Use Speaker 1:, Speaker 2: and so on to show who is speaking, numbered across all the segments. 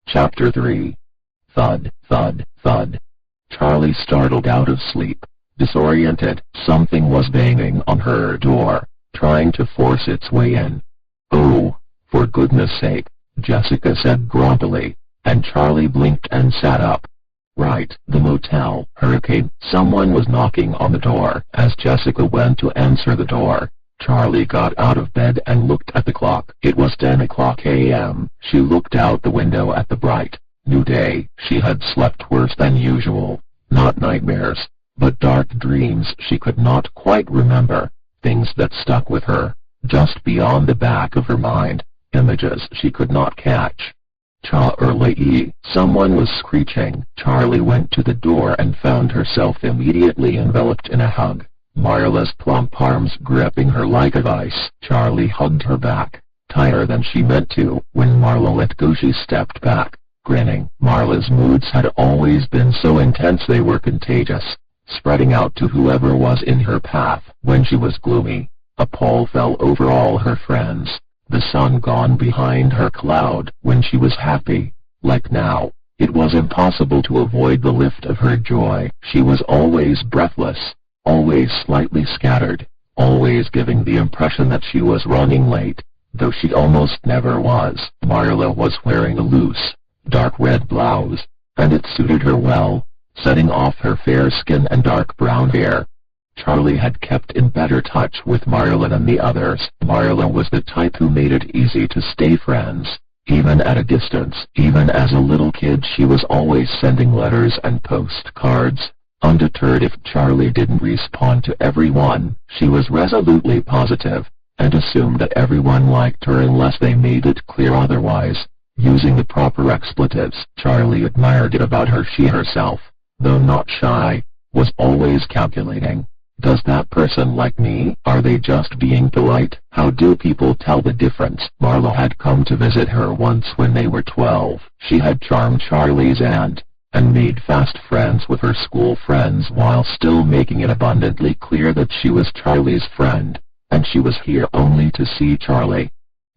Speaker 1: Chapter 3. Thud, thud, thud. Charlie startled out of sleep. Disoriented, something was banging on her door, trying to force its way in. "Oh, for goodness sake," Jessica said grumpily, and Charlie blinked and sat up. Right, the motel, Hurricane. Someone was knocking on the door. As Jessica went to answer the door, Charlie got out of bed and looked at the clock. It was 10 a.m. She looked out the window at the bright, new day. She had slept worse than usual. Not nightmares, but dark dreams she could not quite remember. Things that stuck with her, just beyond the back of her mind. Images she could not catch. Charlie! Someone was screeching. Charlie went to the door and found herself immediately enveloped in a hug. Marla's plump arms gripping her like a vice. Charlie hugged her back, tighter than she meant to. When Marla let go, she stepped back, grinning. Marla's moods had always been so intense they were contagious, spreading out to whoever was in her path. When she was gloomy, a pall fell over all her friends, the sun gone behind her cloud. When she was happy, like now, it was impossible to avoid the lift of her joy. She was always breathless, always slightly scattered, always giving the impression that she was running late, though she almost never was. Marla was wearing a loose, dark red blouse, and it suited her well, setting off her fair skin and dark brown hair. Charlie had kept in better touch with Marla than the others. Marla was the type who made it easy to stay friends, even at a distance. Even as a little kid she was always sending letters and postcards. Undeterred if Charlie didn't respond to everyone, she was resolutely positive, and assumed that everyone liked her unless they made it clear otherwise, using the proper expletives. Charlie admired it about her. She herself, though not shy, was always calculating. Does that person like me? Are they just being polite? How do people tell the difference? Marla had come to visit her once when they were 12. She had charmed Charlie's aunt, and made fast friends with her school friends while still making it abundantly clear that she was Charlie's friend, and she was here only to see Charlie.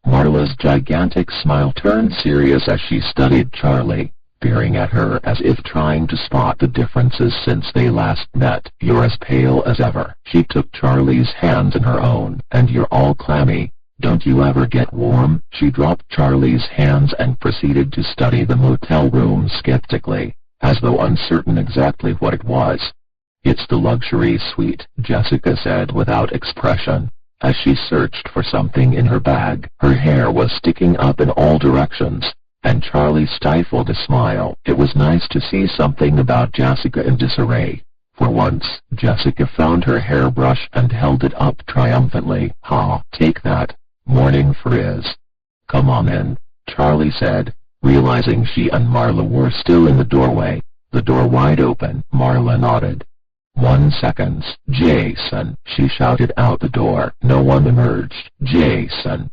Speaker 1: Marla's gigantic smile turned serious as she studied Charlie, peering at her as if trying to spot the differences since they last met. "You're as pale as ever." She took Charlie's hands in her own. "And you're all clammy. Don't you ever get warm?" She dropped Charlie's hands and proceeded to study the motel room skeptically, as though uncertain exactly what it was. "It's the luxury suite," Jessica said without expression, as she searched for something in her bag. Her hair was sticking up in all directions, and Charlie stifled a smile. It was nice to see something about Jessica in disarray. For once, Jessica found her hairbrush and held it up triumphantly. "Ha, take that. Morning frizz." "Come on in," Charlie said, realizing she and Marla were still in the doorway. The door wide open. Marla nodded. 1 second. "Jason!" she shouted out the door. No one emerged. "Jason!"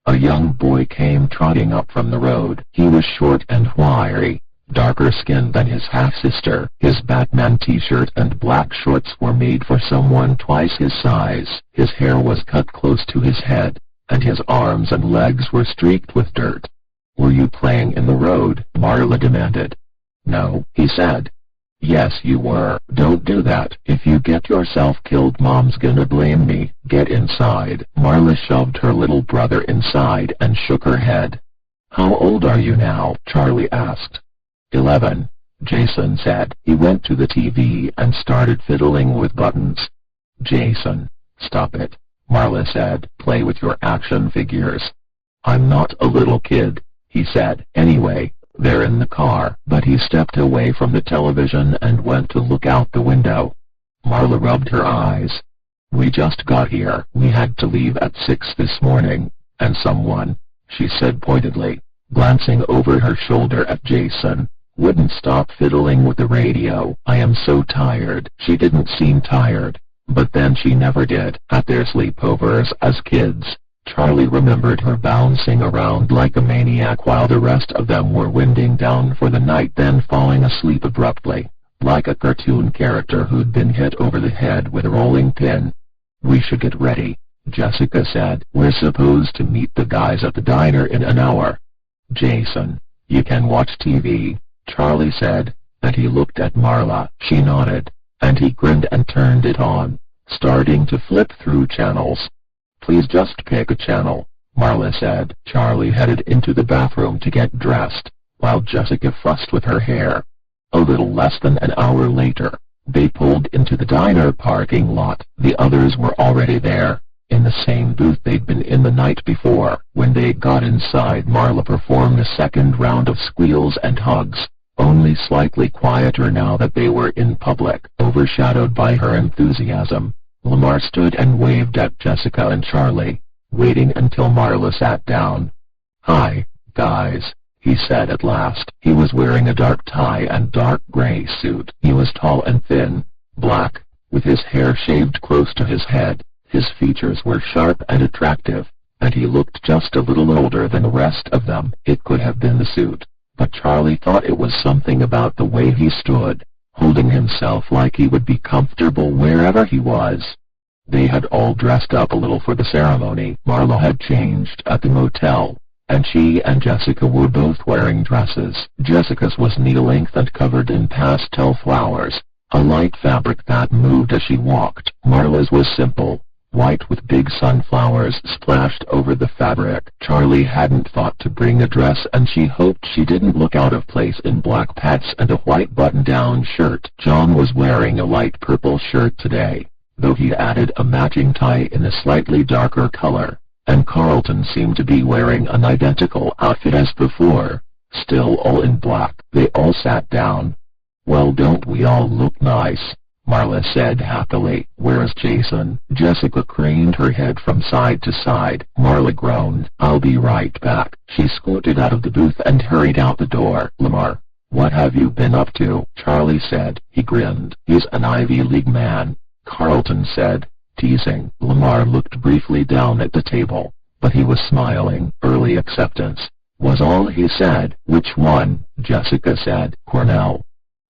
Speaker 1: A young boy came trotting up from the road. He was short and wiry, darker skinned than his half-sister. His Batman t-shirt and black shorts were made for someone twice his size. His hair was cut close to his head, and his arms and legs were streaked with dirt. "Were you playing in the road?" Marla demanded. "No," he said. "Yes, you were. Don't do that. If you get yourself killed, Mom's gonna blame me. Get inside." Marla shoved her little brother inside and shook her head. "How old are you now?" Charlie asked. 11, Jason said. He went to the TV and started fiddling with buttons. "Jason, stop it," Marla said. "Play with your action figures." "I'm not a little kid," he said. "Anyway, they're in the car." But he stepped away from the television and went to look out the window. Marla rubbed her eyes. "We just got here. We had to leave at 6 this morning, and someone," she said pointedly, glancing over her shoulder at Jason, "wouldn't stop fiddling with the radio. I am so tired." She didn't seem tired, but then she never did. At their sleepovers as kids, Charlie remembered her bouncing around like a maniac while the rest of them were winding down for the night, then falling asleep abruptly, like a cartoon character who'd been hit over the head with a rolling pin. "We should get ready," Jessica said. "We're supposed to meet the guys at the diner in an hour." "Jason, You can watch TV, Charlie said, and he looked at Marla. She nodded, and he grinned and turned it on, starting to flip through channels. Please just pick a channel, Marla said. Charlie headed into the bathroom to get dressed, while Jessica fussed with her hair. A little less than an hour later, they pulled into the diner parking lot. The others were already there, in the same booth they'd been in the night before. When they got inside, Marla performed a second round of squeals and hugs, only slightly quieter now that they were in public. Overshadowed by her enthusiasm, Lamar stood and waved at Jessica and Charlie, waiting until Marla sat down. "Hi, guys," he said at last. He was wearing a dark tie and dark gray suit. He was tall and thin, black, with his hair shaved close to his head. His features were sharp and attractive, and he looked just a little older than the rest of them. It could have been the suit, but Charlie thought it was something about the way he stood, holding himself like he would be comfortable wherever he was. They had all dressed up a little for the ceremony. Marla had changed at the motel, and she and Jessica were both wearing dresses. Jessica's was knee-length and covered in pastel flowers, a light fabric that moved as she walked. Marla's was simple, white with big sunflowers splashed over the fabric. Charlie hadn't thought to bring a dress, and she hoped she didn't look out of place in black pants and a white button-down shirt. John was wearing a light purple shirt today, though he added a matching tie in a slightly darker color, and Carlton seemed to be wearing an identical outfit as before, still all in black. They all sat down. "Well, don't we all look nice?" Marla said happily. "Where's Jason?" Jessica craned her head from side to side. Marla groaned. "I'll be right back." She scooted out of the booth and hurried out the door. "Lamar, what have you been up to?" Charlie said. He grinned. "He's an Ivy League man," Carlton said, teasing. Lamar looked briefly down at the table, but he was smiling. "Early acceptance," was all he said. "Which one?" Jessica said. "Cornell."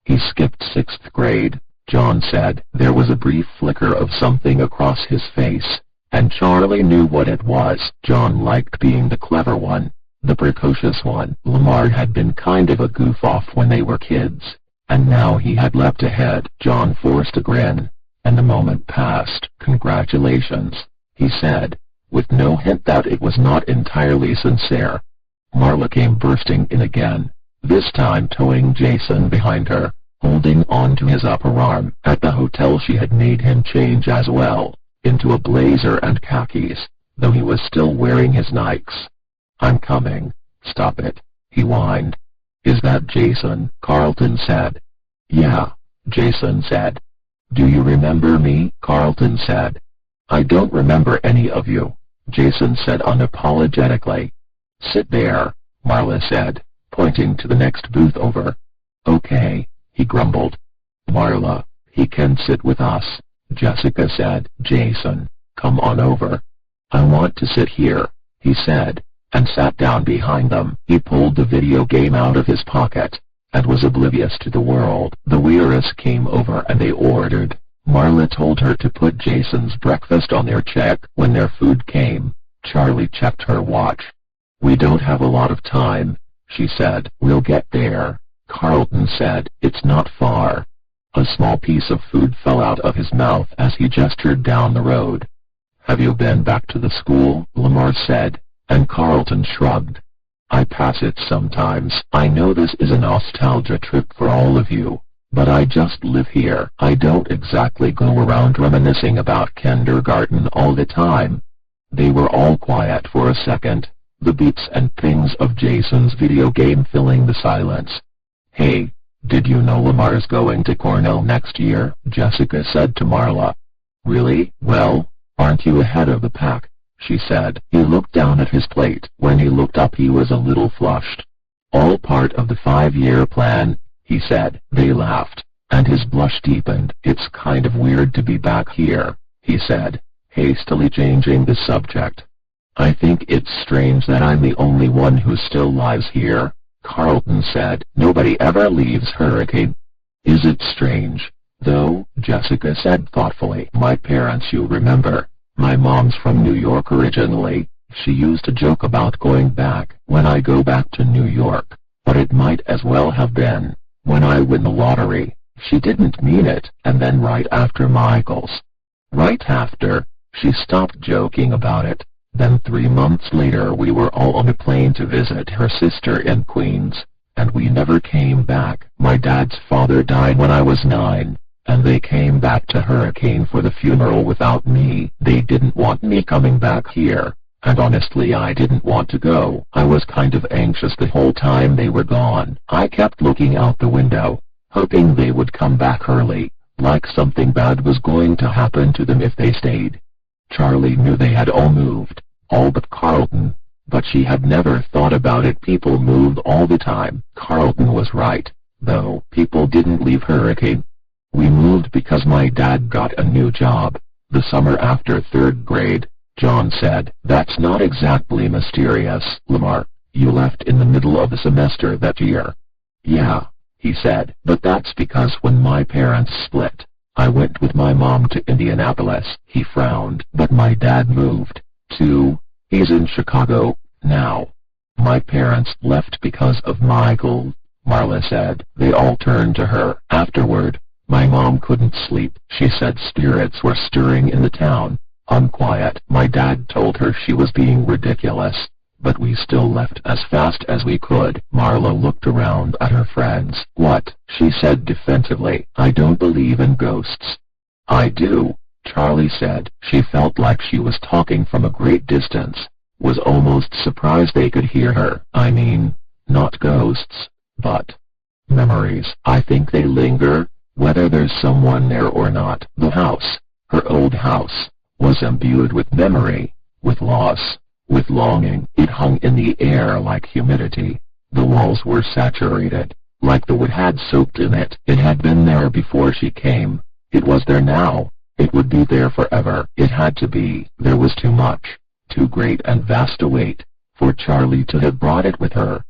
Speaker 1: "He skipped 6th grade. John said. There was a brief flicker of something across his face, and Charlie knew what it was. John liked being the clever one, the precocious one. Lamar had been kind of a goof-off when they were kids, and now he had leapt ahead. John forced a grin, and a moment passed. "Congratulations," he said, with no hint that it was not entirely sincere. Marla came bursting in again, this time towing Jason behind her, holding on to his upper arm. At the hotel she had made him change as well, into a blazer and khakis, though he was still wearing his Nikes. "I'm coming." "Stop it," he whined. "Is that Jason?" Carlton said. "Yeah," Jason said. "Do you remember me?" Carlton said. "I don't remember any of you," Jason said unapologetically. "Sit there," Marla said, pointing to the next booth over. "Okay," he grumbled. "Marla, he can sit with us," Jessica said. "Jason, come on over." "I want to sit here," he said, and sat down behind them. He pulled the video game out of his pocket, and was oblivious to the world. The waiters came over and they ordered. Marla told her to put Jason's breakfast on their check. When their food came, Charlie checked her watch. "We don't have a lot of time," she said. "We'll get there," Carlton said. "It's not far." A small piece of food fell out of his mouth as he gestured down the road. "Have you been back to the school?" Lamar said, and Carlton shrugged. "I pass it sometimes. I know this is a nostalgia trip for all of you, but I just live here. I don't exactly go around reminiscing about kindergarten all the time." They were all quiet for a second, the beeps and pings of Jason's video game filling the silence. "Hey, did you know Lamar's going to Cornell next year?" Jessica said to Marla. "Really? Well, aren't you ahead of the pack?" she said. He looked down at his plate. When he looked up he was a little flushed. "All part of the 5-year plan," he said. They laughed, and his blush deepened. "It's kind of weird to be back here," he said, hastily changing the subject. "I think it's strange that I'm the only one who still lives here," Carlton said. "Nobody ever leaves Hurricane." "Is it strange, though?" Jessica said thoughtfully. "My parents, you remember. My mom's from New York originally. She used to joke about going back. When I go back to New York, But it might as well have been, when I win the lottery. She didn't mean it. And then right after Michael's. Right after, she stopped joking about it. Then 3 months later we were all on a plane to visit her sister in Queens, and we never came back. My dad's father died when I was 9, and they came back to Hurricane for the funeral without me. They didn't want me coming back here, and honestly I didn't want to go. I was kind of anxious the whole time they were gone. I kept looking out the window, hoping they would come back early, like something bad was going to happen to them if they stayed. Charlie knew they had all moved, all but Carlton, but she had never thought about it. People moved all the time. Carlton was right, though. People didn't leave Hurricane. We moved because my dad got a new job, the summer after 3rd grade, John said. That's not exactly mysterious, Lamar. You left in the middle of the semester that year. Yeah, he said, but that's because when my parents split, I went with my mom to Indianapolis. He frowned. But my dad moved, too. He's in Chicago now. My parents left because of Michael, Marla said. They all turned to her. Afterward, my mom couldn't sleep. She said spirits were stirring in the town. Unquiet. My dad told her she was being ridiculous, but we still left as fast as we could. Marla looked around at her friends. What? She said defensively. I don't believe in ghosts. I do, Charlie said. She felt like she was talking from a great distance, was almost surprised they could hear her. I mean, not ghosts, but memories. I think they linger, whether there's someone there or not. The house, her old house, was imbued with memory, with loss, with longing. It hung in the air like humidity. The walls were saturated, like the wood had soaked in it. It had been there before she came. It was there now. It would be there forever. It had to be. There was too much, too great and vast a weight, for Charlie to have brought it with her.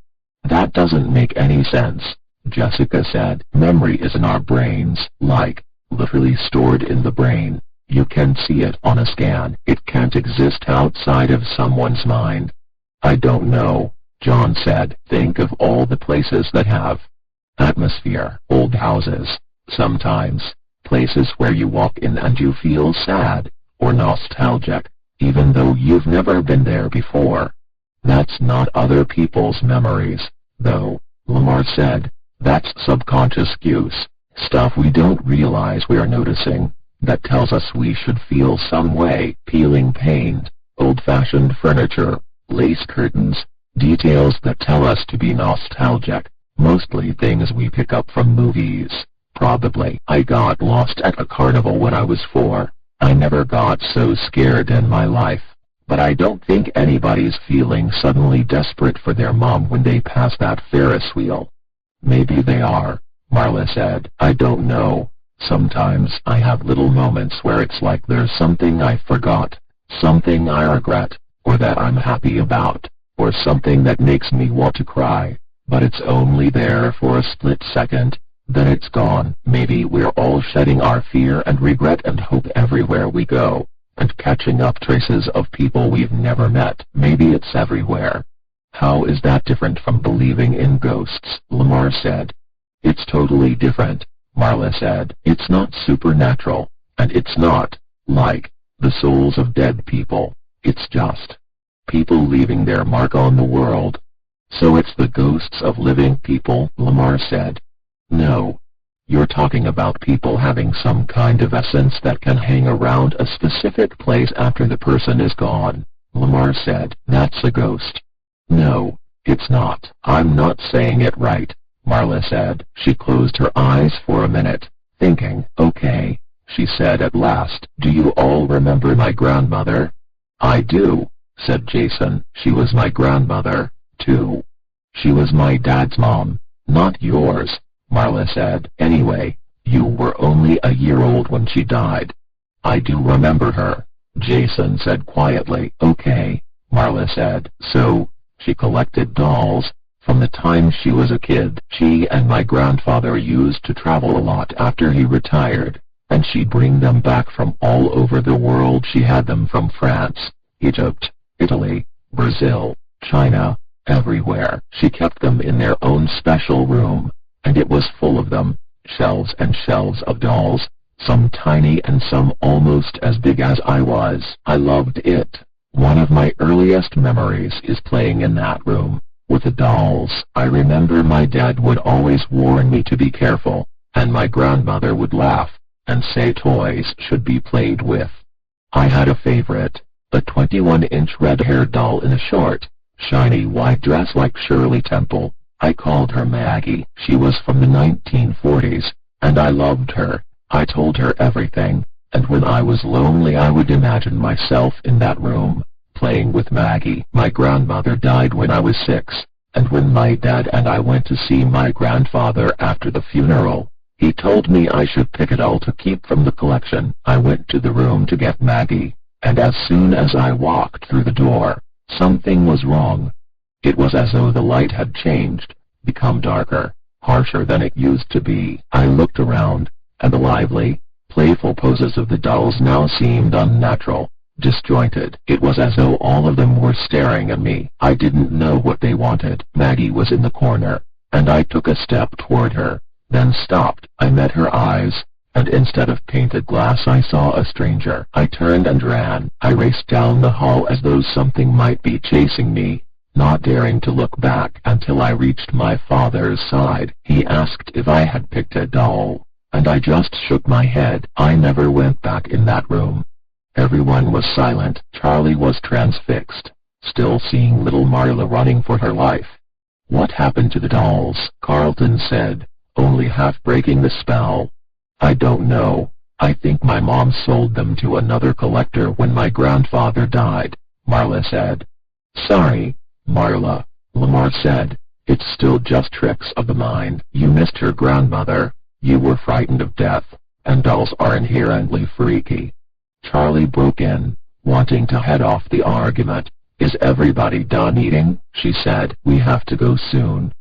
Speaker 1: That doesn't make any sense, Jessica said. Memory is in our brains, like, literally stored in the brain. You can see it on a scan. It can't exist outside of someone's mind. I don't know, John said. Think of all the places that have atmosphere. Old houses, sometimes. Places where you walk in and you feel sad, or nostalgic, even though you've never been there before. That's not other people's memories, though, Lamar said. That's subconscious use, stuff we don't realize we're noticing, that tells us we should feel some way. Peeling paint, old-fashioned furniture, lace curtains, details that tell us to be nostalgic, mostly things we pick up from movies. Probably. I got lost at a carnival when I was 4. I never got so scared in my life. But I don't think anybody's feeling suddenly desperate for their mom when they pass that Ferris wheel. Maybe they are, Marla said. I don't know. Sometimes I have little moments where it's like there's something I forgot, something I regret, or that I'm happy about, or something that makes me want to cry, but it's only there for a split second. Then it's gone. Maybe we're all shedding our fear and regret and hope everywhere we go, and catching up traces of people we've never met. Maybe it's everywhere. How is that different from believing in ghosts? Lamar said. It's totally different, Marla said. It's not supernatural, and it's not, like, the souls of dead people. It's just people leaving their mark on the world. So it's the ghosts of living people, Lamar said. No. You're talking about people having some kind of essence that can hang around a specific place after the person is gone, Lamar said. That's a ghost. No, it's not. I'm not saying it right, Marla said. She closed her eyes for a minute, thinking. Okay, she said at last. Do you all remember my grandmother? I do, said Jason. She was my grandmother, too. She was my dad's mom, not yours, Marla said. Anyway, you were only a year old when she died. I do remember her, Jason said quietly. Okay, Marla said. So, she collected dolls. From the time she was a kid, she and my grandfather used to travel a lot after he retired, and she'd bring them back from all over the world. She had them from France, Egypt, Italy, Brazil, China, Everywhere. She kept them in their own special room, and it was full of them, shelves and shelves of dolls, some tiny and some almost as big as I was. I loved it. One of my earliest memories is playing in that room, with the dolls. I remember my dad would always warn me to be careful, and my grandmother would laugh, and say toys should be played with. I had a favorite, a 21-inch red-haired doll in a short, shiny white dress like Shirley Temple. I called her Maggie. She was from the 1940s, and I loved her. I told her everything, and when I was lonely I would imagine myself in that room, playing with Maggie. My grandmother died when I was 6, and when my dad and I went to see my grandfather after the funeral, he told me I should pick a doll to keep from the collection. I went to the room to get Maggie, and as soon as I walked through the door, something was wrong. It was as though the light had changed, become darker, harsher than it used to be. I looked around, and the lively, playful poses of the dolls now seemed unnatural, disjointed. It was as though all of them were staring at me. I didn't know what they wanted. Maggie was in the corner, and I took a step toward her, then stopped. I met her eyes, and instead of painted glass I saw a stranger. I turned and ran. I raced down the hall as though something might be chasing me, not daring to look back until I reached my father's side. He asked if I had picked a doll, and I just shook my head. I never went back in that room. Everyone was silent. Charlie was transfixed, still seeing little Marla running for her life. "What happened to the dolls?" Carlton said, only half breaking the spell. "I don't know. I think my mom sold them to another collector when my grandfather died," Marla said. "Sorry, Marla," Lamar said. "It's still just tricks of the mind. You missed your grandmother. You were frightened of death, and dolls are inherently freaky." Charlie broke in, wanting to head off the argument. "Is everybody done eating?" she said. "We have to go soon."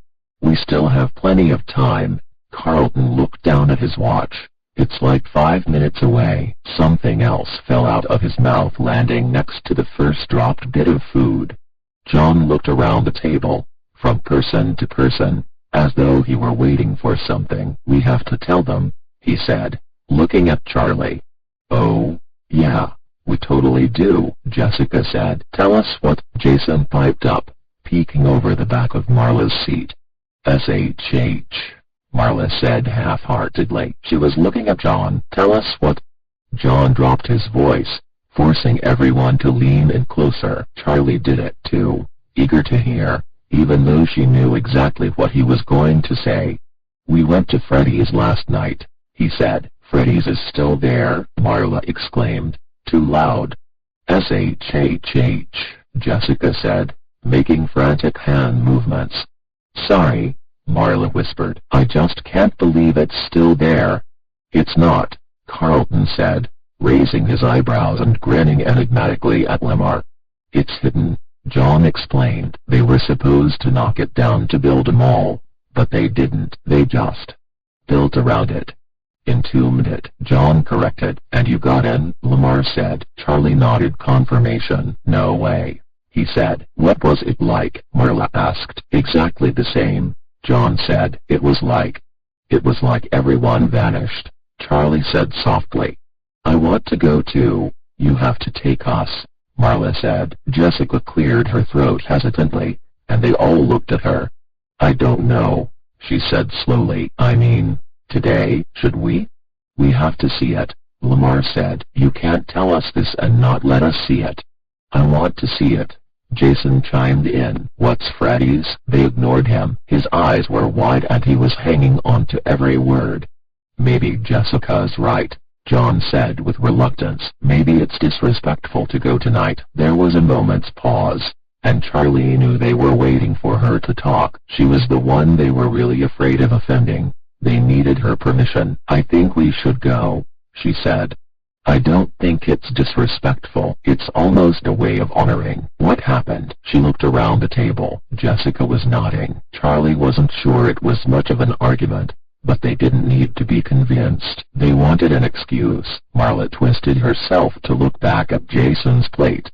Speaker 1: "We still have plenty of time." Carlton looked down at his watch. "It's like 5 minutes away." Something else fell out of his mouth, landing next to the first dropped bit of food. John looked around the table, from person to person, as though he were waiting for something. "We have to tell them," he said, looking at Charlie. "Oh, yeah, we totally do," Jessica said. "Tell us what," Jason piped up, peeking over the back of Marla's seat. "SHH," Marla said half-heartedly. She was looking at John. "Tell us what." John dropped his voice, forcing everyone to lean in closer. Charlie did it too, eager to hear, even though she knew exactly what he was going to say. "We went to Freddy's last night," he said. "Freddy's is still there," Marla exclaimed, too loud. "SHH," Jessica said, making frantic hand movements. "Sorry," Marla whispered. "I just can't believe it's still there." "It's not," Carlton said, raising his eyebrows and grinning enigmatically at Lamar. "It's hidden," John explained. "They were supposed to knock it down to build a mall, but they didn't. They just built around it." "Entombed it," John corrected. "And you got in," Lamar said. Charlie nodded confirmation. "No way," he said. "What was it like?" Marla asked. "Exactly the same," John said. It was like everyone vanished," Charlie said softly. "I want to go too." "You have to take us," Marla said. Jessica cleared her throat hesitantly, and they all looked at her. "I don't know," she said slowly. "I mean, today, should we?" "We have to see it," Lamar said. "You can't tell us this and not let us see it." "I want to see it," Jason chimed in. "What's Freddy's?" They ignored him. His eyes were wide and he was hanging on to every word. "Maybe Jessica's right," John said with reluctance. "Maybe it's disrespectful to go tonight." There was a moment's pause, and Charlie knew they were waiting for her to talk. She was the one they were really afraid of offending. They needed her permission. "I think we should go," she said. "I don't think it's disrespectful. It's almost a way of honoring." "What happened?" She looked around the table. Jessica was nodding. Charlie wasn't sure it was much of an argument, but they didn't need to be convinced. They wanted an excuse. Marla twisted herself to look back at Jason's plate.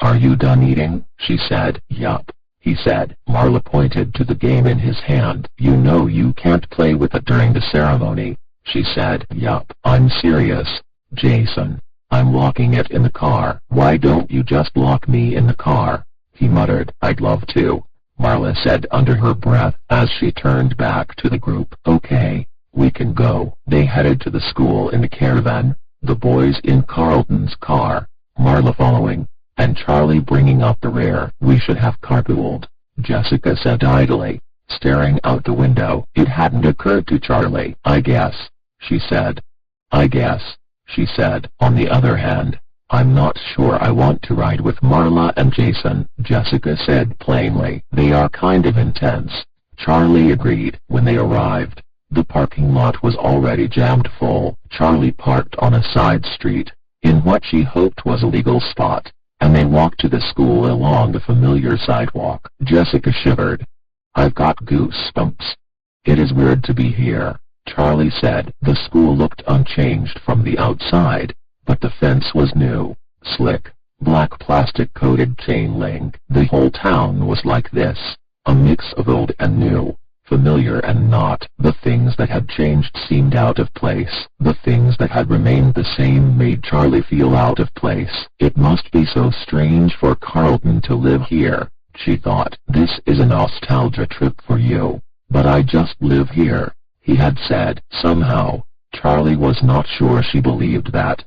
Speaker 1: "Are you done eating?" she said. "Yup," he said. Marla pointed to the game in his hand. You know you can't play with it during the ceremony, she said. Yup, I'm serious, Jason. I'm locking it in the car. Why don't you just lock me in the car? He muttered. I'd love to, Marla said under her breath as she turned back to the group. Okay, we can go. They headed to the school in the caravan, the boys in Carlton's car, Marla following, and Charlie bringing up the rear. We should have carpooled, Jessica said idly, staring out the window. It hadn't occurred to Charlie. I guess, she said. I guess, she said. On the other hand, I'm not sure I want to ride with Marla and Jason, Jessica said plainly. They are kind of intense, Charlie agreed. When they arrived, the parking lot was already jammed full. Charlie parked on a side street, in what she hoped was a legal spot, and they walked to the school along the familiar sidewalk. Jessica shivered. I've got goosebumps. It is weird to be here, Charlie said. The school looked unchanged from the outside, but the fence was new, slick, black plastic-coated chain link. The whole town was like this, a mix of old and new, familiar and not. The things that had changed seemed out of place. The things that had remained the same made Charlie feel out of place. It must be so strange for Carlton to live here, she thought. This is a nostalgia trip for you, but I just live here, he had said. Somehow, Charlie was not sure she believed that.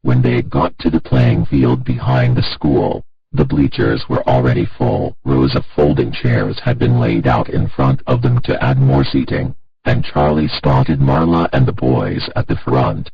Speaker 1: When they got to the playing field behind the school, the bleachers were already full. Rows of folding chairs had been laid out in front of them to add more seating, and Charlie spotted Marla and the boys at the front.